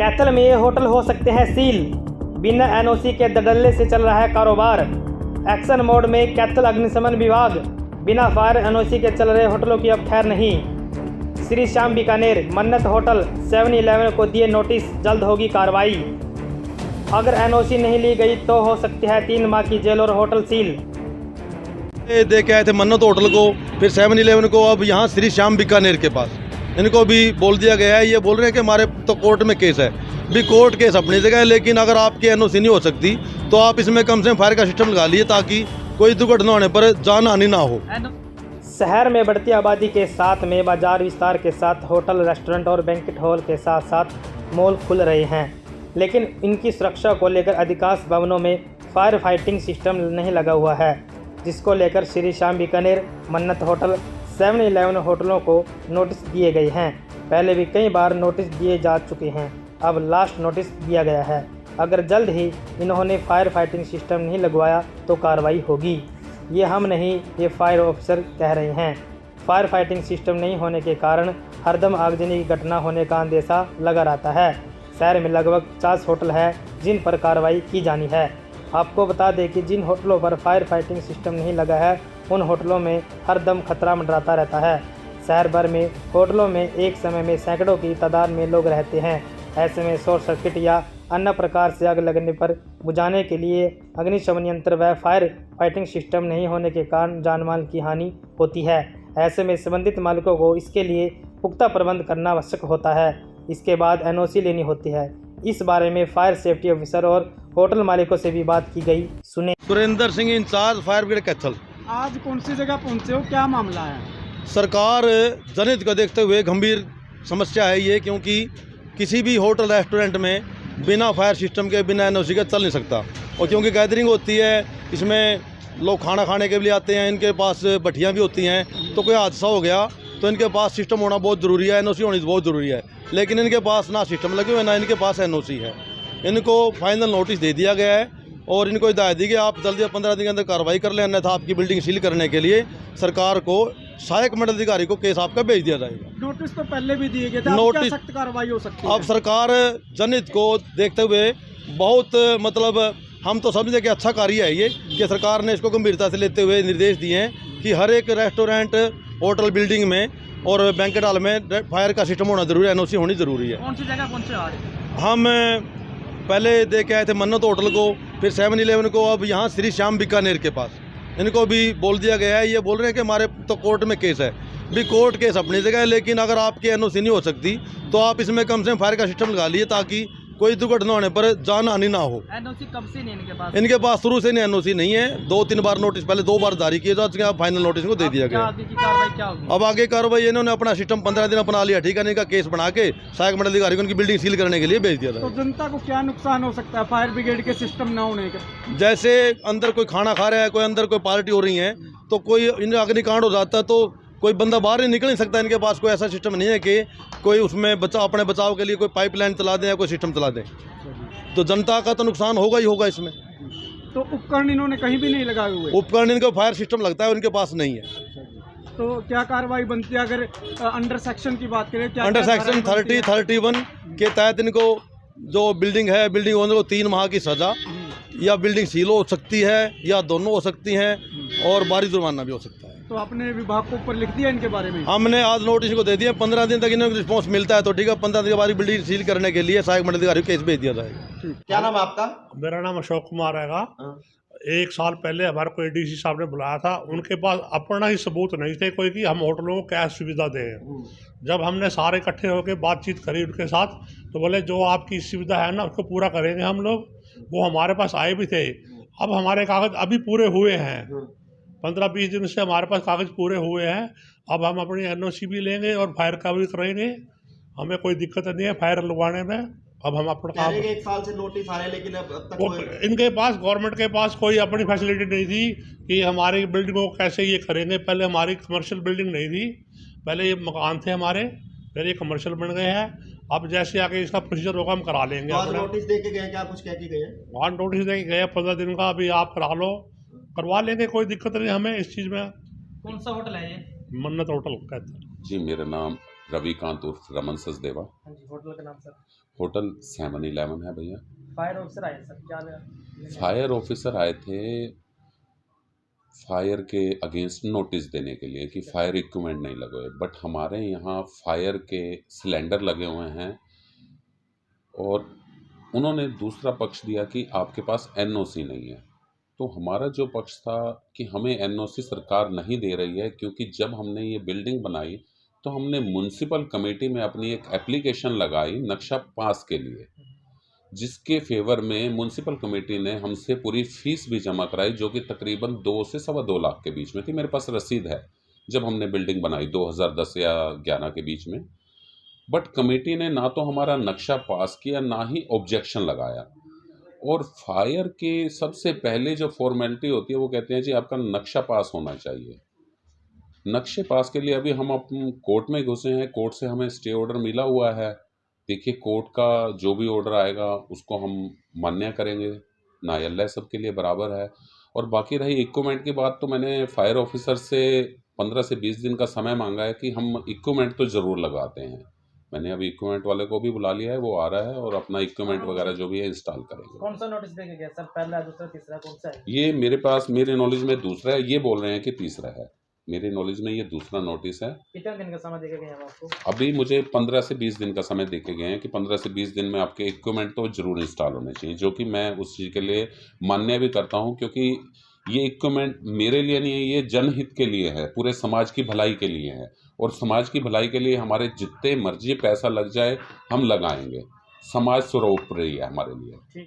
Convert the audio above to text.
कैथल में ये होटल हो सकते हैं सील। बिना एनओसी के दडल्ले से चल रहा है कारोबार। एक्शन मोड में कैथल अग्निशमन विभाग। बिना फायर एनओसी के चल रहे होटलों की अब खैर नहीं। श्री श्याम बीकानेर मन्नत होटल 7-11 को दिए नोटिस, जल्द होगी कार्रवाई। अगर एनओसी नहीं ली गई तो हो सकती है 3 माह की जेल और होटल सील। दे के आए थे मन्नत होटल को, फिर 7-11 को, अब यहाँ श्री श्याम बीकानेर के पास इनको भी बोल दिया गया है। ये बोल रहे हैं कि हमारे तो कोर्ट में केस है। भी कोर्ट केस अपनी जगह है, लेकिन अगर आपकी एनओसी नहीं हो सकती तो आप इसमें कम से कम फायर का सिस्टम लगा लिए ताकि कोई दुर्घटना होने पर जान हानि ना हो। शहर में बढ़ती आबादी के साथ में बाजार विस्तार के साथ होटल, रेस्टोरेंट और बैंक्वेट हॉल के साथ साथ मॉल खुल रहे हैं, लेकिन इनकी सुरक्षा को लेकर अधिकांश भवनों में फायर फाइटिंग सिस्टम नहीं लगा हुआ है, जिसको लेकर श्री श्याम बीकानेर मन्नत होटल 7-11 होटलों को नोटिस दिए गए हैं। पहले भी कई बार नोटिस दिए जा चुके हैं, अब लास्ट नोटिस दिया गया है। अगर जल्द ही इन्होंने फायर फाइटिंग सिस्टम नहीं लगवाया तो कार्रवाई होगी। ये हम नहीं, ये फायर ऑफिसर कह रहे हैं। फायर फाइटिंग सिस्टम नहीं होने के कारण हरदम आगजनी की घटना होने का अंदेशा लगा रहता है। शहर में लगभग 50 होटल हैं जिन पर कार्रवाई की जानी है। आपको बता दें कि जिन होटलों पर फायर फाइटिंग सिस्टम नहीं लगा है उन होटलों में हर दम खतरा मंडराता रहता है। शहर भर में होटलों में एक समय में सैकड़ों की तादाद में लोग रहते हैं। ऐसे में शॉर्ट सर्किट या अन्य प्रकार से आग लगने पर बुझाने के लिए अग्निशमन यंत्र व फायर फाइटिंग सिस्टम नहीं होने के कारण जान माल की हानि होती है। ऐसे में संबंधित मालिकों को इसके लिए पुख्ता प्रबंध करना आवश्यक होता है। इसके बाद एनओसी लेनी होती है। इस बारे में फायर सेफ्टी ऑफिसर और होटल मालिकों से भी बात की गई, सुने। Surendra Singh, incharge fire brigade Kaithal. आज कौन सी जगह पहुंचे हो, क्या मामला है? सरकार जनहित को देखते हुए गंभीर समस्या है ये, क्योंकि किसी भी होटल रेस्टोरेंट में बिना फायर सिस्टम के, बिना एनओसी के चल नहीं सकता। और क्योंकि गैदरिंग होती है, इसमें लोग खाना खाने के लिए आते हैं, इनके पास भट्टियाँ भी होती हैं, तो कोई हादसा हो गया तो इनके पास सिस्टम होना बहुत ज़रूरी है, एनओसी होनी बहुत ज़रूरी है। लेकिन इनके पास ना सिस्टम लगे हुए, ना इनके पास एनओसी है। इनको फाइनल नोटिस दे दिया गया है और इनको हिदायत दी कि आप जल्दी 15 दिन के अंदर कार्रवाई कर लें, अन्यथा आपकी बिल्डिंग सील करने के लिए सरकार को सहायक मंडल अधिकारी को केस आपका भेज दिया जाएगा। नोटिस तो पहले भी दिए गए थे, नोटिस क्या सख्त कार्रवाई हो सकती है? अब सरकार जनहित को देखते हुए बहुत हम तो समझे कि अच्छा कार्य है ये, कि सरकार ने इसको गंभीरता से लेते हुए निर्देश दिए हैं कि हर एक रेस्टोरेंट, होटल, बिल्डिंग में और बैंक्वेट हॉल में फायर का सिस्टम होना जरूरी है, एनओसी होनी जरूरी है। कौन सी जगह पहुंचे आज? हम पहले दे के आए थे मन्नत होटल को, फिर 7-11 को, अब यहाँ श्री श्याम बीकानेर के पास इनको भी बोल दिया गया है। ये बोल रहे हैं कि हमारे तो कोर्ट में केस है। भी कोर्ट केस अपनी जगह है, लेकिन अगर आपकी एनओसी नहीं हो सकती तो आप इसमें कम से कम फायर का सिस्टम लगा लिए ताकि कोई दुर्घटना होने पर जान हानि ना हो। एनओसी कब से नहीं इनके पास? इनके पास शुरू से नहीं एनओसी नहीं है। 2-3 बार नोटिस, पहले 2 बार जारी किए, तो फाइनल नोटिस को दे दिया गया। अब आगे कार्रवाई इन्होंने अपना सिस्टम 15 दिन अपना लिया, ठीक है, इनका केस बना के सहायक मंडल अधिकारी को उनकी बिल्डिंग सील करने के लिए भेज दिया था। तो जनता को क्या नुकसान हो सकता है फायर ब्रिगेड के सिस्टम न होने का? जैसे अंदर कोई खाना खा रहा है, कोई अंदर कोई पार्टी हो रही है, तो कोई इन्हें अग्निकांड हो जाता है तो कोई बंदा बाहर नहीं निकल नहीं सकता। इनके पास कोई ऐसा सिस्टम नहीं है कि कोई उसमें अपने बचाव के लिए कोई पाइपलाइन चला दें या कोई सिस्टम चला दें, तो जनता का तो नुकसान होगा ही होगा इसमें। तो उपकरण इन्होंने कहीं भी नहीं लगाए हुए? उपकरण इनका फायर सिस्टम लगता है, उनके पास नहीं है। तो क्या कार्रवाई बनती है अगर अंडर सेक्शन की बात करें? क्या अंडर सेक्शन 30-31 के तहत इनको जो बिल्डिंग है, बिल्डिंग ओनर को 3 माह की सजा या बिल्डिंग सील हो सकती है या दोनों हो सकती हैं, और भारी जुर्माना भी हो सकता है। तो आपने विभाग को ऊपर लिख दिया इनके बारे में? हमने आज नोटिस को दे दिया। 15 दिन तक इन्हें रिस्पॉन्स मिलता है तो ठीक है, 15 दिन के बाद बिल्डिंग सील करने के लिए सहायक मंडल अधिकारी को केस भेज दिया जाएगा। क्या नाम है आपका? मेरा नाम अशोक कुमार हैगा। 1 साल पहले हमारे को एडीसी साहब ने बुलाया था, उनके पास अपना ही सबूत नहीं थे कोई कि हम होटलों को क्या सुविधा दें। जब हमने सारे इकट्ठे होकर बातचीत करी उनके साथ, तो बोले जो आपकी सुविधा है ना उसको पूरा करेंगे हम लोग। वो हमारे पास आए भी थे। अब हमारे कागज़ अभी पूरे हुए हैं, 15-20 दिन से हमारे पास कागज़ पूरे हुए हैं। अब हम अपनी एनओसी भी लेंगे और फायर का भी करेंगे, हमें कोई दिक्कत नहीं है फायर लगवाने में। अब हम अपना काम, 1 साल से नोटिस आ रहे हैं, लेकिन अब तक इनके पास, गवर्नमेंट के पास कोई अपनी फैसिलिटी नहीं थी कि हमारी बिल्डिंग को कैसे ये करेंगे। पहले हमारी कमर्शियल बिल्डिंग नहीं थी, पहले ये मकान थे हमारे, फिर ये कमर्शियल बन गए हैं। अब जैसे आगे इसका प्रोसीजर होगा हम करा लेंगे। नोटिस दे के गए, क्या कुछ कह के गए? वहाँ नोटिस दे के गए 15 दिन का, अभी आप करा लो, करवा लेंगे, कोई दिक्कत नहीं हमें इस चीज़ में। कौन सा होटल है ये? मन्नत होटल कहते हैं। जी, मेरा नाम रविकांत उर्फ रमन सचदेवा। हाँ जी, होटल का नाम सर? होटल 7-11 है भैया। फायर ऑफिसर आए सर, क्या फायर ऑफिसर आए थे फायर के अगेंस्ट नोटिस देने के लिए कि फायर इक्विपमेंट नहीं लगे हुए, बट हमारे यहाँ फायर के सिलेंडर लगे हुए हैं और उन्होंने दूसरा पक्ष दिया कि आपके पास एनओसी नहीं है। तो हमारा जो पक्ष था कि हमें एनओसी सरकार नहीं दे रही है, क्योंकि जब हमने ये बिल्डिंग बनाई तो हमने म्युनिसिपल कमेटी में अपनी एक एप्लीकेशन लगाई नक्शा पास के लिए, जिसके फेवर में म्युनिसिपल कमेटी ने हमसे पूरी फीस भी जमा कराई, जो कि तकरीबन 2 से सवा 2 लाख के बीच में थी। मेरे पास रसीद है जब हमने बिल्डिंग बनाई 2010 या 11 के बीच में। बट कमेटी ने ना तो हमारा नक्शा पास किया, ना ही ऑब्जेक्शन लगाया। और फायर के सबसे पहले जो फॉर्मेलिटी होती है वो कहते हैं जी आपका नक्शा पास होना चाहिए। नक्शे पास के लिए अभी हम अपन कोर्ट में घुसे हैं, कोर्ट से हमें स्टे ऑर्डर मिला हुआ है। देखिए कोर्ट का जो भी ऑर्डर आएगा उसको हम मान्य करेंगे, न्यायालय सबके लिए बराबर है। और बाकी रही इक्विपमेंट की बात, तो मैंने फायर ऑफिसर से 15 से 20 दिन का समय मांगा है कि हम इक्विपमेंट तो ज़रूर लगाते हैं। मैंने अभी इक्विपमेंट वाले को भी बुला लिया है, वो आ रहा है और अपना इक्विपमेंट वगैरह जो भी है इंस्टॉल करेंगे। कौन सा नोटिस देके गया सर? पहला, दूसरा, तीसरा, कौन सा है? ये मेरे पास, मेरे नॉलेज में दूसरा है, ये बोल रहे हैं कि तीसरा है। मेरे नॉलेज में ये दूसरा नोटिस है। कितने दिन का समय देके गए हैं आपको? अभी मुझे 15 से 20 दिन का समय देके गए हैं कि 15 से 20 दिन में आपके इक्विपमेंट तो ज़रूर इंस्टॉल होने चाहिए, जो कि मैं उस चीज़ के लिए मान्य भी करता हूं, क्योंकि ये इक्विपमेंट मेरे लिए नहीं है, ये जनहित के लिए है, पूरे समाज की भलाई के लिए है। और समाज की भलाई के लिए हमारे जितने मर्जी पैसा लग जाए हम लगाएंगे। समाज सर्वोपरि है हमारे लिए।